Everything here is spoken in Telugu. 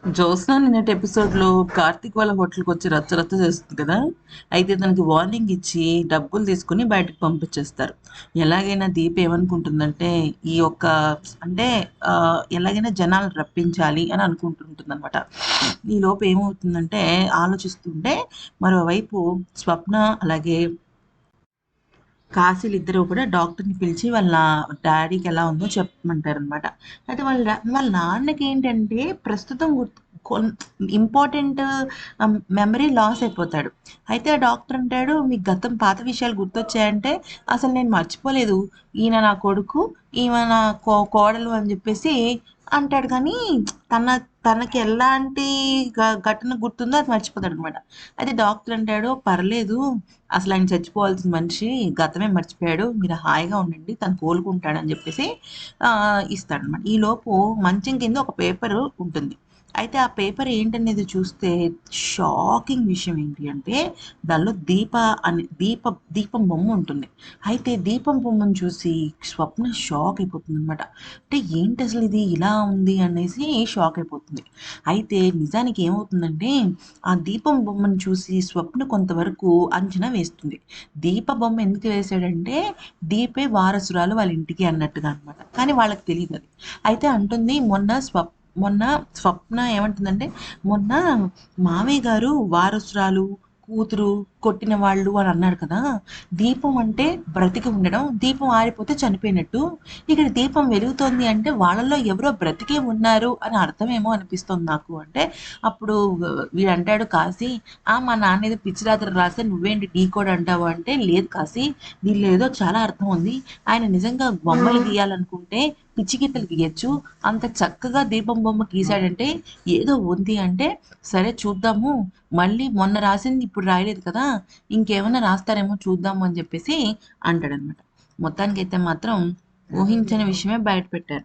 జ్యోత్స్న నిన్నటి ఎపిసోడ్‌లో కార్తీక్ వాళ్ళ హోటల్‌కొచ్చి రచ్చ రచ్చ చేస్తుంది కదా! అయితే తనకి వార్నింగ్ ఇచ్చి డబ్బులు తీసుకొని బయటకి పంపించేస్తారు. ఎలాగైనా దీప ఏమనుకుంటుందంటే ఈ యొక్క అంటే ఎలాగైనా జనాలను రప్పించాలి అని అనుకుంటుంటుందనమాట. ఈలోపు ఏమవుతుందంటే ఆలోచిస్తుంటే మరోవైపు స్వప్న అలాగే కాశీలిద్దరూ కూడా డాక్టర్‌ని పిలిచి వాళ్ళ డ్యాడీకి ఎలా ఉందో చెప్పమంటారనమాట. అయితే వాళ్ళ నాన్నకేంటంటే ప్రస్తుతం కొన్ ఇంపార్టెంట్ మెమరీ లాస్ అయిపోతాడు. అయితే ఆ డాక్టర్ అంటాడు, "మీకు గతం పాత విషయాలు గుర్తొచ్చాయంటే, అసలు నేను మర్చిపోలేదు. ఈయన నా కొడుకు, ఈమె నా కోడలు" అని చెప్పేసి అంటాడు. కానీ తన తనకి ఎలాంటి ఘటన గుర్తుందో అది మర్చిపోతాడనమాట. అయితే డాక్టర్ అంటాడు, "పర్లేదు. అసలాయన చచ్చిపోవాల్సిన మనిషి గతమే మర్చిపోయాడు. మీరు హాయిగా ఉండండి. తను కోలుకుంటాడని" జెప్పేసి ఇస్తాడనమాట. ఈలోపు మంచం కింద ఒక పేపరు ఉంటుంది. అయితే ఆ పేపర్ ఏంటనేది చూస్తే షాకింగ్ విషయం ఏంటి అంటే దానిలో దీపం బొమ్మ ఉంటుంది. అయితే దీపం బొమ్మను చూసి స్వప్న షాక్ అయిపోతుందనమాట. అంటే ఏంటసలు ఇది ఇలా ఉంది అనేసి షాక్ అయిపోతుంది. అయితే నిజానికి ఏమవుతుందంటే ఆ దీపం బొమ్మను చూసి స్వప్న కొంతవరకు అంచనా వేస్తుంది. దీప బొమ్మ ఎందుకు వేశాడంటే దీపే వారసురాలు వాళ్ళ ఇంటికి అన్నట్టుగా అనమాట. కానీ వాళ్ళకి తెలీదది. అయితే అంటుంది మొన్న స్వప్న ఏమంటుందంటే, "మొన్న మామయ్య గారు వారసురాలు, కూతురు కొట్టిన వాళ్ళు అని అన్నాడు కదా! దీపం అంటే బ్రతికి ఉండడం, దీపం ఆరిపోతే చనిపోయినట్టు. ఇక్కడ దీపం వెలుగుతోంది అంటే వాళ్ళలో ఎవరో బ్రతికే ఉన్నారు అని అర్థమేమో అనిపిస్తోంది నాకు" అంటే అప్పుడు వీడంటాడు కాశీ, మా నాన్న ఏదో పిచ్చి రాత్రి రాస్తే నువ్వేంటి డీకోడ్ అంటావు అంటే, "లేదు కాశీ, దీనిలో ఏదో చాలా అర్థం ఉంది. ఆయన నిజంగా బొమ్మలు గీయాలనుకుంటే పిచ్చి గీతలు గీయొచ్చు. అంత చక్కగా దీపం బొమ్మ గీశాడంటే ఏదో ఉంది" అంటే, "సరే చూద్దాము. మళ్ళీ మొన్న రాసింది ఇప్పుడు రాయలేదు కదా! ఇంకేమన్నా రాస్తారేమో చూద్దాము" అని చెప్పేసి అంటాడనమాట. మొత్తానికైతే మాత్రం ఊహించని విషయమే బయట పెట్టారు.